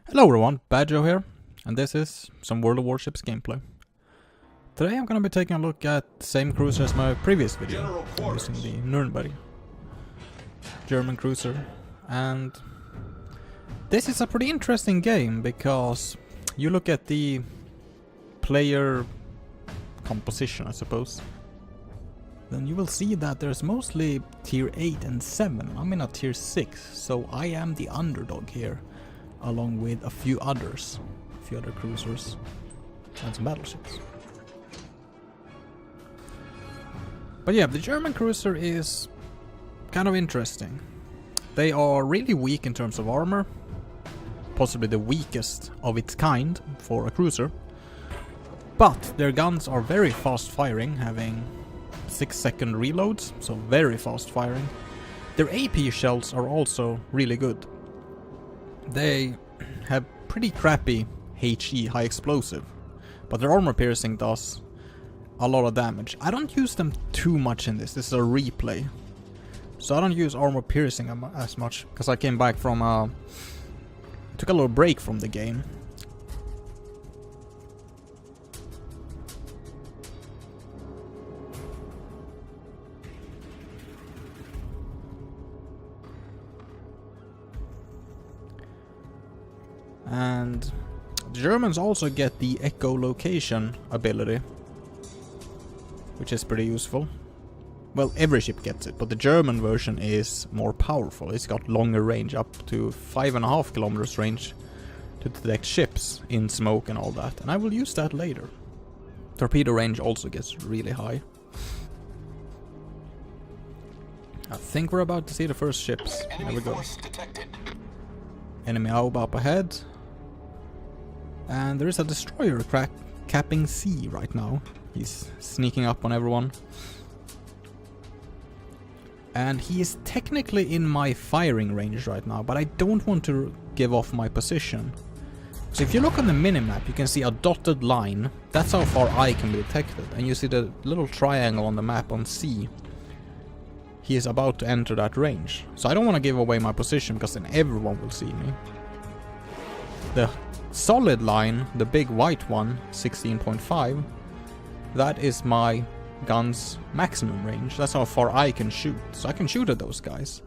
Hello everyone, Badjo here, and this is some World of Warships gameplay. Today I'm gonna be taking a look at the same cruiser as my previous video, using the Nürnberg German cruiser, and this is a pretty interesting game because you look at the player composition, I suppose, then you will see that there's mostly tier 8 and 7. I'm in a tier 6, so I am the underdog here, along with a few other cruisers and some battleships. But yeah, the German cruiser is kind of interesting. They are really weak in terms of armor, possibly the weakest of its kind for a cruiser, but their guns are very fast firing, having 6-second reloads, so very fast firing. Their AP shells are also really good. They have pretty crappy HE, high explosive, but their armor piercing does a lot of damage. I don't use them too much in this. This is a replay, so I don't use armor piercing as much because I came back from took a little break from the game. And the Germans also get the echolocation ability, which is pretty useful. Well, every ship gets it, but the German version is more powerful. It's got longer range, up to 5.5 kilometers range to detect ships in smoke and all that, and I will use that later. Torpedo range also gets really high. I think we're about to see the first ships. There we go. Enemy Aub up ahead. And there is a destroyer capping C right now. He's sneaking up on everyone. And he is technically in my firing range right now, but I don't want to give off my position. So if you look on the minimap, you can see a dotted line. That's how far I can be detected. And you see the little triangle on the map on C. He is about to enter that range. So I don't want to give away my position because then everyone will see me. The solid line, the big white one, 16.5, that is my gun's maximum range. That's how far I can shoot. So I can shoot at those guys.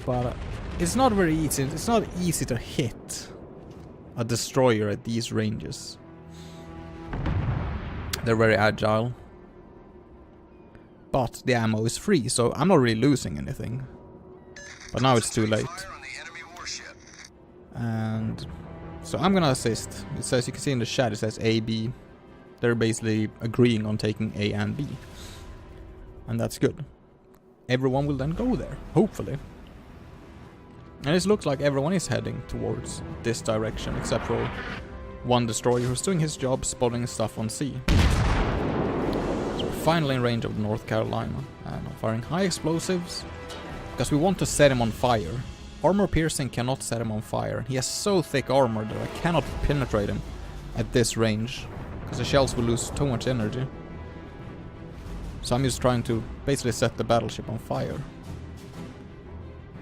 But it's not very easy. It's not easy to hit a destroyer at these ranges. They're very agile. But the ammo is free, so I'm not really losing anything. But now it's too late. And so I'm gonna assist. It says, you can see in the chat, it says A, B. They're basically agreeing on taking A and B. And that's good. Everyone will then go there, hopefully. And it looks like everyone is heading towards this direction, except for one destroyer who's doing his job spotting stuff on C. So we're finally in range of North Carolina. And I'm firing high explosives, because we want to set him on fire. Armor piercing cannot set him on fire. He has so thick armor that I cannot penetrate him at this range, because the shells will lose too much energy. So I'm just trying to basically set the battleship on fire.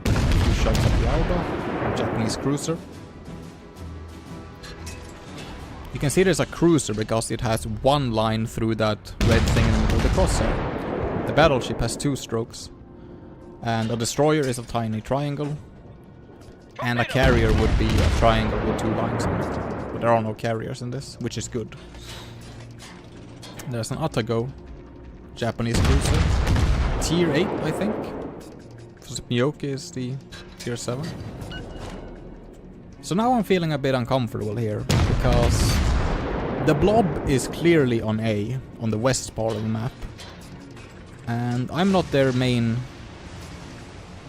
2 shots at the Alba, Japanese cruiser. You can see there's a cruiser because it has one line through that red thing in the middle of the crosshair. The battleship has 2 strokes. And a destroyer is a tiny triangle. And a carrier would be a triangle with 2 lines on it. But there are no carriers in this, which is good. There's an Atago, Japanese cruiser. Tier 8, I think. Miyoki is the tier 7. So now I'm feeling a bit uncomfortable here, because the blob is clearly on A, on the west part of the map. And I'm not their main...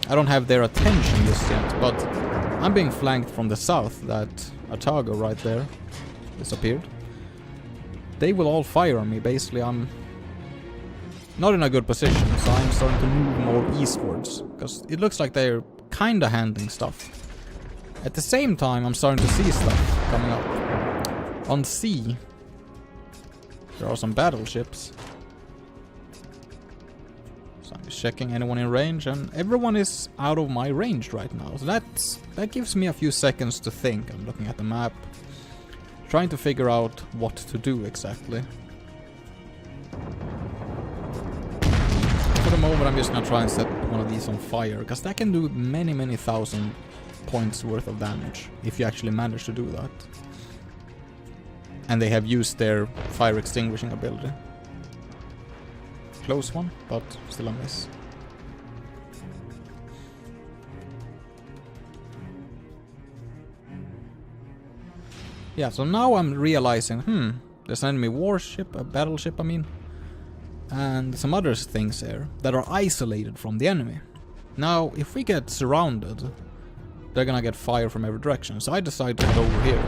I don't have their attention just yet, but I'm being flanked from the south. That Atago right there disappeared. They will all fire on me. Basically, I'm not in a good position, so I'm starting to move more eastwards, because it looks like they're kinda handling stuff. At the same time, I'm starting to see stuff coming up. On C, there are some battleships. So I'm just checking anyone in range, and everyone is out of my range right now. So that gives me a few seconds to think. I'm looking at the map, trying to figure out what to do exactly. For the moment, I'm just gonna try and set one of these on fire, because that can do many thousand points worth of damage if you actually manage to do that. And they have used their fire extinguishing ability. Close one, but still a miss. Yeah, so now I'm realizing, there's an enemy warship, a battleship I mean, and some other things here that are isolated from the enemy. Now, if we get surrounded, they're gonna get fire from every direction, so I decide to head over here.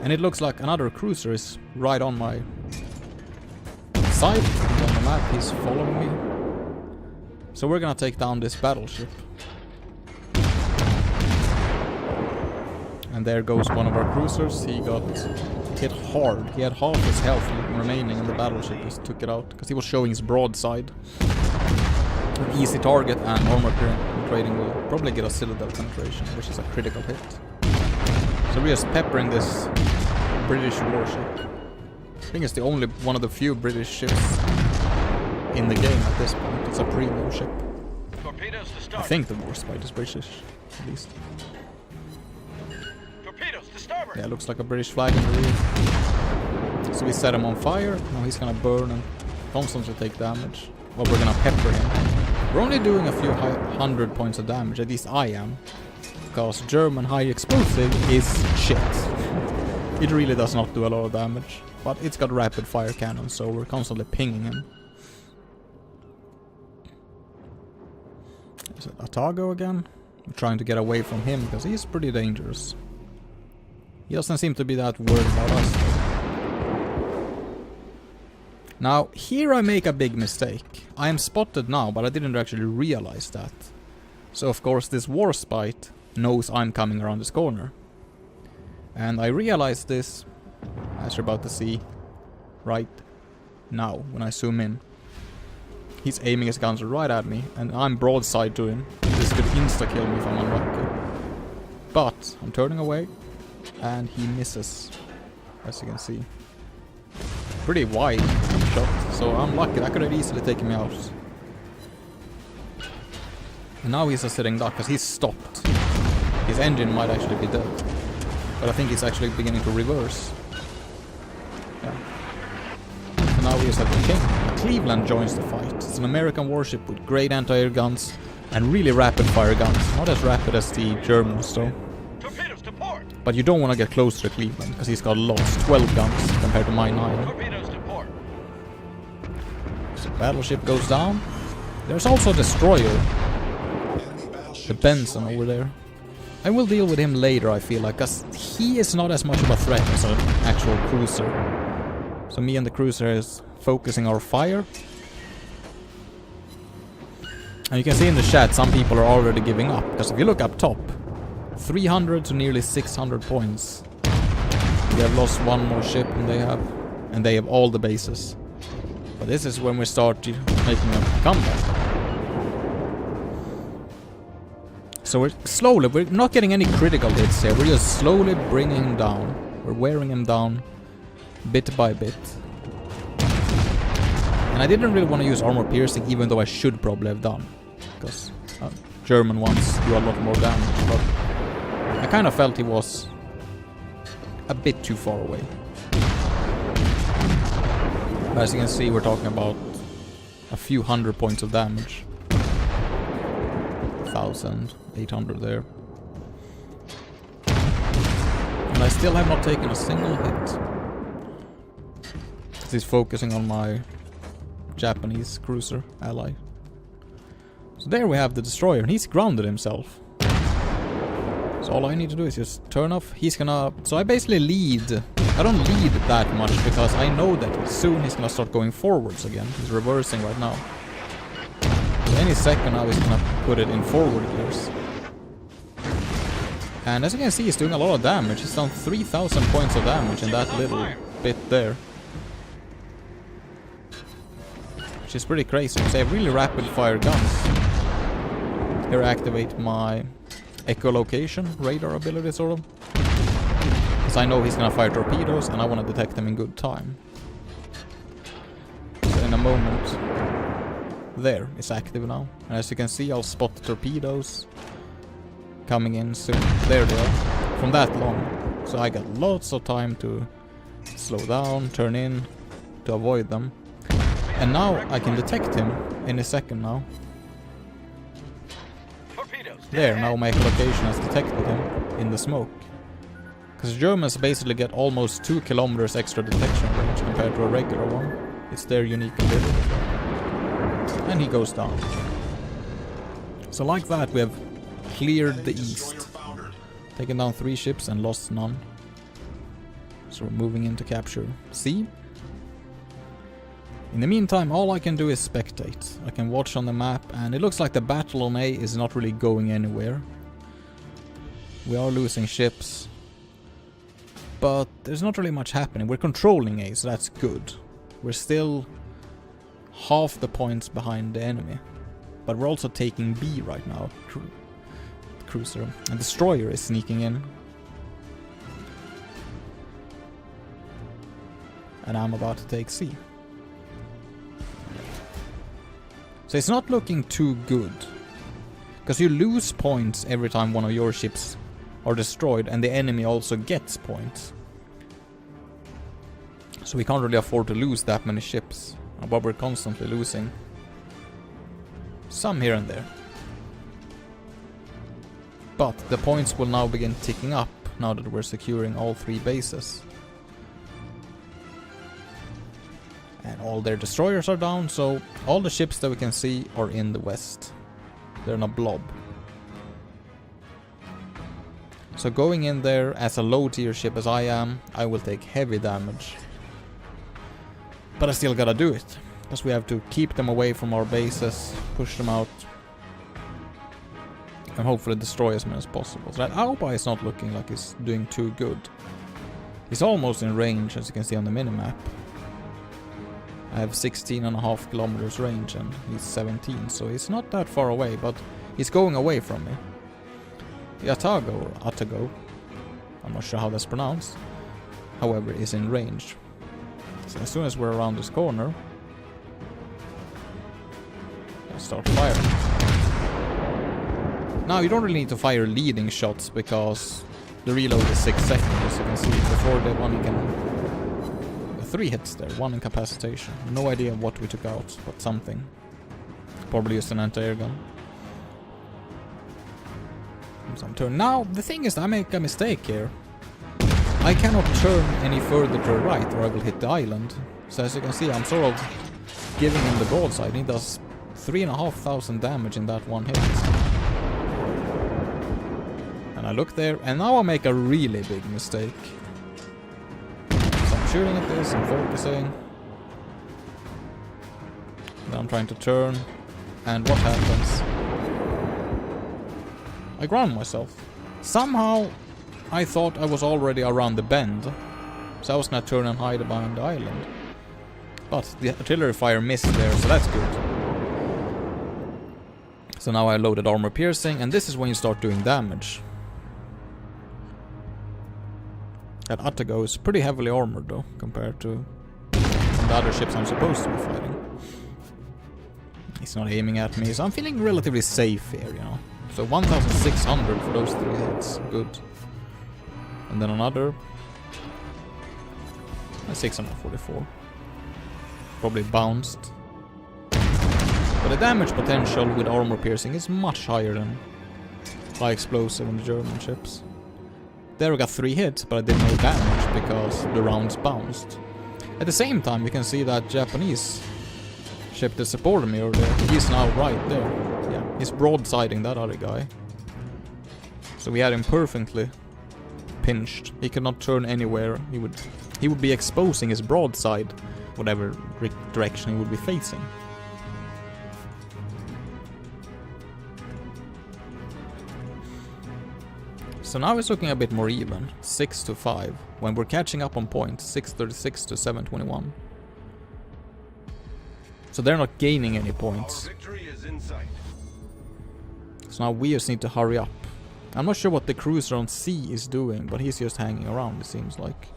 And it looks like another cruiser is right on my side, and on the map he's following me. So we're gonna take down this battleship. And there goes one of our cruisers. He got hit hard. He had half his health remaining, and the battleship just took it out because he was showing his broadside. An easy target, and armor penetrating will probably get a citadel penetration, which is a critical hit. So we're just peppering this British warship. I think it's the only one of the few British ships in the game at this point. It's a premium ship. I think the Warspite is British, at least. Yeah, looks like a British flag in the rear. So we set him on fire. Now he's gonna burn and constantly take damage. Well, we're gonna pepper him. We're only doing a few 100 points of damage, at least I am. Because German high explosive is shit. It really does not do a lot of damage. But it's got rapid fire cannons, so we're constantly pinging him. Is it Atago again? I'm trying to get away from him because he's pretty dangerous. He doesn't seem to be that worried about us. Now, here I make a big mistake. I am spotted now, but I didn't actually realize that. So of course this Warspite knows I'm coming around this corner. And I realized this, as you're about to see, right now, when I zoom in. He's aiming his guns right at me, and I'm broadside to him. This could insta-kill me if I'm unlucky. But I'm turning away, and he misses, as you can see. Pretty wide shot, so I'm lucky. That could have easily taken me out. And now he's a sitting duck, because he's stopped. His engine might actually be dead. But I think he's actually beginning to reverse. Yeah. So now he's at the king. Cleveland joins the fight. It's an American warship with great anti-air guns and really rapid fire guns. Not as rapid as the Germans though. Torpedoes to port. But you don't want to get close to Cleveland because he's got lots, 12 guns compared to my 9. Torpedoes to port. So battleship goes down. There's also a destroyer. The Benson over there. I will deal with him later, I feel like, because he is not as much of a threat as an actual cruiser. So me and the cruiser is focusing our fire. And you can see in the chat some people are already giving up, because if you look up top, 300 to nearly 600 points. We have lost one more ship and they have all the bases. But this is when we start making a comeback. So we're not getting any critical hits here, we're just slowly bringing him down. We're wearing him down, bit by bit. And I didn't really want to use armor piercing, even though I should probably have done. Because German ones do a lot more damage, but I kind of felt he was a bit too far away. But as you can see, we're talking about a few 100 points of damage. 1,800 there. And I still have not taken a single hit. He's focusing on my Japanese cruiser ally. So there we have the destroyer, and he's grounded himself. So all I need to do is just turn off. He's gonna... So I basically lead. I don't lead that much because I know that soon he's gonna start going forwards again. He's reversing right now. So any second now he's gonna put it in forward gears. And as you can see, he's doing a lot of damage. He's done 3,000 points of damage in that little bit there. which is pretty crazy because they have really rapid fire guns. Here I activate my echolocation radar ability, sort of. Because I know he's gonna fire torpedoes and I want to detect them in good time. So in a moment, there, it's active now. And as you can see, I'll spot the torpedoes coming in soon. There they are. From that long. So I got lots of time to slow down, turn in, to avoid them. And now I can detect him in a second now. There, now my echolocation has detected him in the smoke. Because Germans basically get almost 2 kilometers extra detection range compared to a regular one. It's their unique ability. And he goes down. So like that we have cleared the east. Taken down 3 ships and lost none. So we're moving in to capture C. In the meantime, all I can do is spectate. I can watch on the map, and it looks like the battle on A is not really going anywhere. We are losing ships, but there's not really much happening. We're controlling A, so that's good. We're still half the points behind the enemy, but we're also taking B right now. Cruiser and destroyer is sneaking in. And I'm about to take C. So it's not looking too good. Because you lose points every time one of your ships are destroyed, and the enemy also gets points. So we can't really afford to lose that many ships. But we're constantly losing. Some here and there. But the points will now begin ticking up now that we're securing all 3 bases. And all their destroyers are down, so all the ships that we can see are in the west. They're in a blob. So going in there as a low tier ship as I am, I will take heavy damage. But I still gotta do it, because we have to keep them away from our bases, push them out, and hopefully destroy as many as possible. So that Auba is not looking like he's doing too good. He's almost in range, as you can see on the minimap. I have 16.5 kilometers range and he's 17, so he's not that far away, but he's going away from me. The Atago, or Atago, I'm not sure how that's pronounced, however, is in range. So as soon as we're around this corner, I start firing. Now you don't really need to fire leading shots because the reload is 6 seconds, as you can see. Before the one you can... 3 hits there, 1 incapacitation. No idea what we took out, but something. Probably just an anti-air gun. Some turn. Now, the thing is, I make a mistake here. I cannot turn any further to the right or I will hit the island. So as you can see, I'm sort of giving him the broadside. He does 3,500 damage in that one hit. And I look there, and now I make a really big mistake. Shooting at this and focusing. Then I'm trying to turn. And what happens? I ground myself. Somehow I thought I was already around the bend. So I was gonna turn and hide behind the island. But the artillery fire missed there, so that's good. So now I loaded armor piercing, and this is when you start doing damage. That Atago is pretty heavily armored though, compared to the other ships I'm supposed to be fighting. He's not aiming at me, so I'm feeling relatively safe here, you know. So 1,600 for those 3 hits, good. And then another 644. Probably bounced. But the damage potential with armor piercing is much higher than high explosive on the German ships. There we got 3 hits, but I did no damage because the rounds bounced. At the same time, you can see that Japanese ship that supported me over there, he's now right there. Yeah, he's broadsiding that other guy. So we had him perfectly pinched. He could not turn anywhere. He would be exposing his broadside, whatever direction he would be facing. So now it's looking a bit more even, 6-5, when we're catching up on points, 636 to 721. So So they're not gaining any Our points. victory is in sight. So now we just need to hurry up. I'm not sure what the cruiser on sea is doing, but he's just hanging around, it seems like.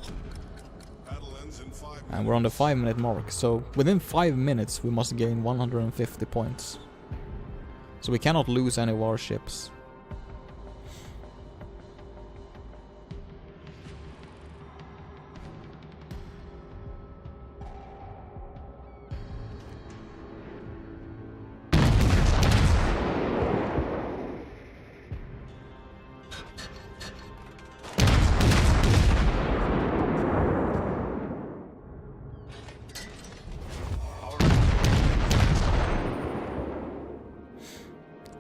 And we're on the 5-minute mark, so within 5 minutes we must gain 150 points. So we cannot lose any warships.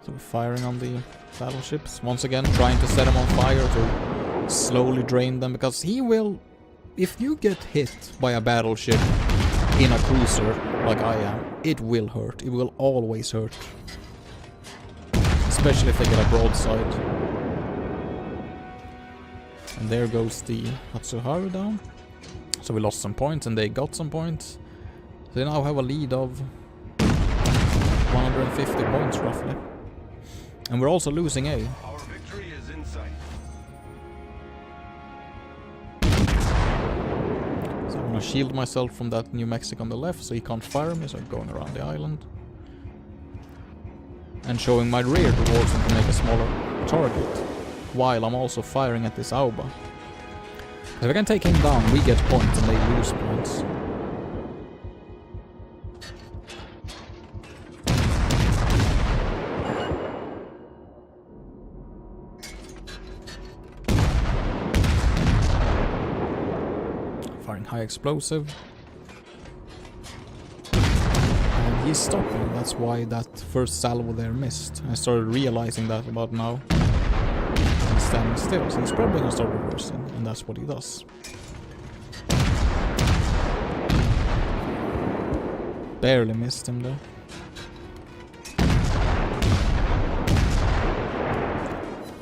So we're firing on the battleships. Once again, trying to set them on fire to slowly drain them. Because he will... If you get hit by a battleship in a cruiser, like I am, it will hurt. It will always hurt. Especially if they get a broadside. And there goes the Hatsuharu down. So we lost some points and they got some points. So they now have a lead of 150 points roughly. And we're also losing A. Our victory is in sight. So I'm gonna shield myself from that New Mexico on the left so he can't fire me, so I'm going around the island. And showing my rear towards him to make a smaller target. While I'm also firing at this Auba. If I can take him down, we get points and they lose points. Firing high explosive. And he's stopping, that's why that first salvo there missed. I started realizing that about now. He's standing still, so he's probably gonna start reversing, and that's what he does. Barely missed him though.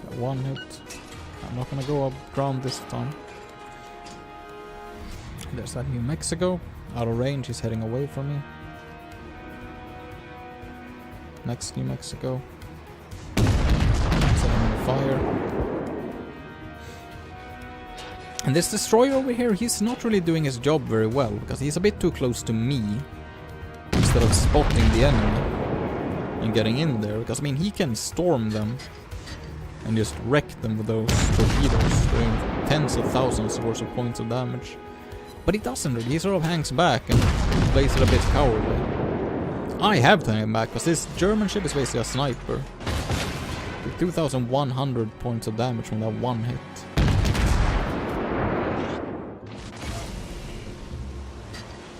Got one hit. I'm not gonna go up ground this time. There's that New Mexico. Out of range, he's heading away from me. Next New Mexico. Setting on fire. And this destroyer over here, he's not really doing his job very well, because he's a bit too close to me. Instead of spotting the enemy and getting in there. Because I mean, he can storm them and just wreck them with those torpedoes, doing tens of thousands worth of points of damage. But he doesn't really, he sort of hangs back and plays it a bit cowardly. I have to hang back, because this German ship is basically a sniper. With 2,100 points of damage from that one hit.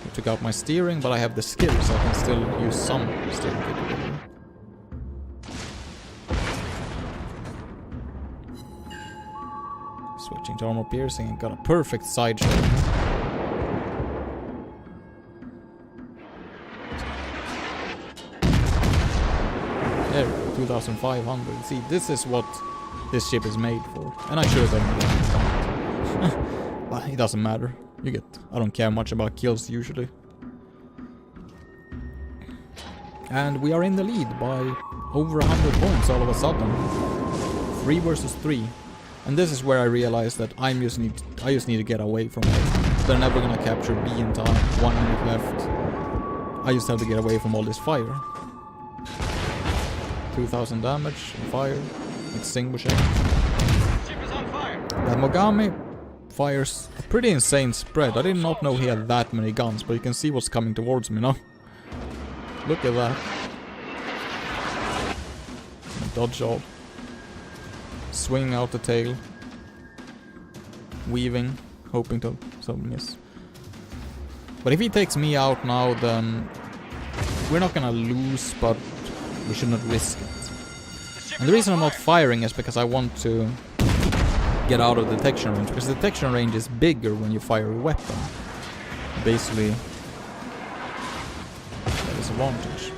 I took out my steering, but I have the skill, so I can still use some steering capability. Switching to armor piercing and got a perfect side shot. There, 2,500. See, this is what this ship is made for. And I should have done it. But it doesn't matter. You get... I don't care much about kills usually. And we are in the lead by over 100 points all of a sudden. 3 versus 3. And this is where I realized that I just need to get away from it. They're never gonna capture B in time. 1 minute left. I just have to get away from all this fire. 2,000 damage, fire, extinguishing. Ship is on fire. That Mogami fires a pretty insane spread. I did not know he had that many guns, but you can see what's coming towards me now. Look at that. Dodge all. Swinging out the tail. Weaving, hoping to miss. But if he takes me out now, then we're not gonna lose, but we should not risk it. And the reason I'm not firing is because I want to get out of the detection range, because the detection range is bigger when you fire a weapon. Basically, that is advantage.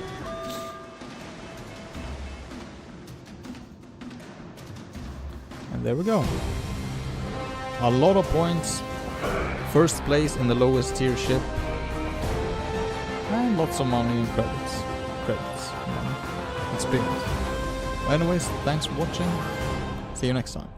And there we go. A lot of points. First place in the lowest tier ship. And and lots of money and credits. Credits. Experience. Anyways, thanks for watching. See you next time.